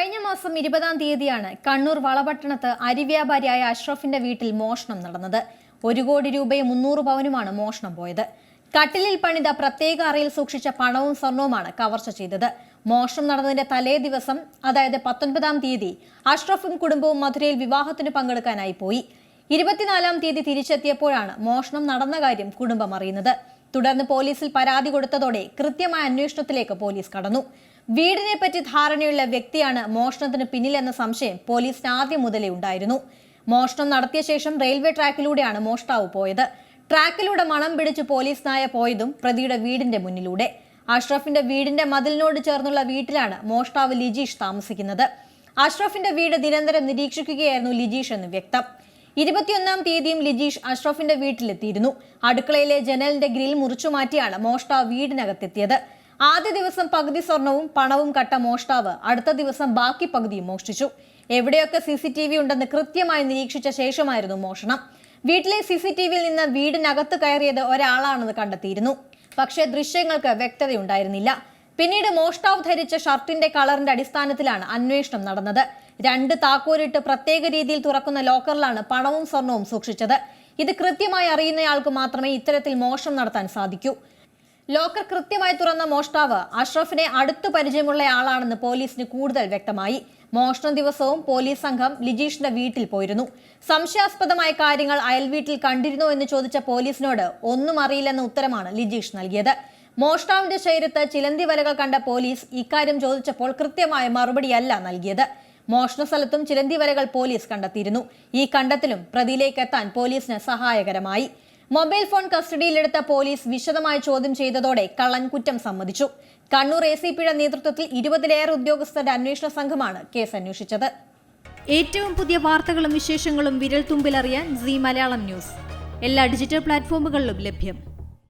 കഴിഞ്ഞ മാസം 20-ാം തീയതിയാണ് കണ്ണൂർ വളപട്ടണത്ത് അരിവ്യാപാരിയായ അഷ്റഫിന്റെ വീട്ടിൽ മോഷണം നടന്നത്. 1 കോടി രൂപയും 300 പവനുമാണ് മോഷണം പോയത്. കട്ടിലിൽ പണിത പ്രത്യേക അറയിൽ സൂക്ഷിച്ച പണവും സ്വർണവുമാണ് കവർച്ച ചെയ്തത്. മോഷണം നടന്നതിന്റെ തലേ ദിവസം, അതായത് 19-ാം തീയതി, അഷ്റഫും കുടുംബവും മധുരയിൽ വിവാഹത്തിന് പങ്കെടുക്കാനായി പോയി. 24-ാം തീയതി തിരിച്ചെത്തിയപ്പോഴാണ് മോഷണം നടന്ന കാര്യം കുടുംബം അറിയുന്നത്. തുടർന്ന് പോലീസിൽ പരാതി കൊടുത്തതോടെ കൃത്യമായ അന്വേഷണത്തിലേക്ക് പോലീസ് കടന്നു. വീടിനെ പറ്റി ധാരണയുള്ള വ്യക്തിയാണ് മോഷണത്തിന് പിന്നിലെന്ന സംശയം പോലീസിന് ആദ്യം മുതലേ ഉണ്ടായിരുന്നു. മോഷണം നടത്തിയ ശേഷം റെയിൽവേ ട്രാക്കിലൂടെയാണ് മോഷ്ടാവ് പോയത്. ട്രാക്കിലൂടെ മണം പിടിച്ച് പോലീസ് നായ പോയതും പ്രതിയുടെ വീടിന്റെ മുന്നിലൂടെ. അഷ്റഫിന്റെ വീടിന്റെ മതിലിനോട് ചേർന്നുള്ള വീട്ടിലാണ് മോഷ്ടാവ് ലിജീഷ് താമസിക്കുന്നത്. അഷ്റഫിന്റെ വീട് നിരന്തരം നിരീക്ഷിക്കുകയായിരുന്നു ലിജീഷ് എന്ന് വ്യക്തം. 21-ാം തീയതിയും ലിജീഷ് അഷ്റഫിന്റെ വീട്ടിലെത്തിയിരുന്നു. അടുക്കളയിലെ ജനലിന്റെ ഗ്രിൽ മുറിച്ചു മാറ്റിയാണ് മോഷ്ടാവ് വീടിനകത്തെത്തിയത്. ആദ്യ ദിവസം പകുതി സ്വർണവും പണവും കട്ട മോഷ്ടാവ് അടുത്ത ദിവസം ബാക്കി പകുതിയും മോഷ്ടിച്ചു. എവിടെയൊക്കെ CCTV ഉണ്ടെന്ന് കൃത്യമായി നിരീക്ഷിച്ച ശേഷമായിരുന്നു മോഷണം. വീട്ടിലെ CCTVയിൽ നിന്ന് വീടിനകത്ത് കയറിയത് ഒരാളാണെന്ന് കണ്ടെത്തിയിരുന്നു. പക്ഷേ ദൃശ്യങ്ങൾക്ക് വ്യക്തതയുണ്ടായിരുന്നില്ല. പിന്നീട് മോഷ്ടാവ് ധരിച്ച ഷർട്ടിന്റെ കളറിന്റെ അടിസ്ഥാനത്തിലാണ് അന്വേഷണം നടന്നത്. 2 താക്കോലിട്ട് പ്രത്യേക രീതിയിൽ തുറക്കുന്ന ലോക്കറിലാണ് പണവും സ്വർണവും സൂക്ഷിച്ചത്. ഇത് കൃത്യമായി അറിയുന്നയാൾക്ക് മാത്രമേ ഇത്തരത്തിൽ മോഷണം നടത്താൻ സാധിക്കൂ. ലോക്കർ കൃത്യമായി തുറന്ന മോഷ്ടാവ് അഷ്റഫിനെ അടുത്തു പരിചയമുള്ള ആളാണെന്ന് പോലീസിന് കൂടുതൽ വ്യക്തമായി. മോഷണ ദിവസവും പോലീസ് സംഘം ലിജീഷിന്റെ വീട്ടിൽ പോയിരുന്നു. സംശയാസ്പദമായ കാര്യങ്ങൾ അയൽവീട്ടിൽ കണ്ടിരുന്നോ എന്ന് ചോദിച്ച പോലീസിനോട് ഒന്നും അറിയില്ലെന്ന ഉത്തരമാണ് ലിജീഷ് നൽകിയത്. മോഷ്ടാവിന്റെ ശരീരത്ത് ചിലന്തി വലകൾ കണ്ട പോലീസ് ഇക്കാര്യം ചോദിച്ചപ്പോൾ കൃത്യമായ മറുപടിയല്ല നൽകിയത്. മോഷണ സ്ഥലത്തും ചിലന്തി വലകൾ പോലീസ് കണ്ടെത്തിയിരുന്നു. ഈ കണ്ടെത്തലും പ്രതിയിലേക്ക് എത്താൻ പോലീസിന് സഹായകരമായി. മൊബൈൽ ഫോൺ കസ്റ്റഡിയിലെടുത്ത പോലീസ് വിശദമായി ചോദ്യം ചെയ്തതോടെ കള്ളൻ കുറ്റം സമ്മതിച്ചു. കണ്ണൂർ ACPയുടെ നേതൃത്വത്തിൽ 20-ലേറെ ഉദ്യോഗസ്ഥരുടെ അന്വേഷണ സംഘമാണ് കേസ് അന്വേഷിച്ചത്. ഏറ്റവും പുതിയ വാർത്തകളും വിശേഷങ്ങളും വിരൽ തുമ്പിലറിയാൻ Zee മലയാളം ന്യൂസ് എല്ലാ ഡിജിറ്റൽ പ്ലാറ്റ്ഫോമുകളിലും ലഭ്യം.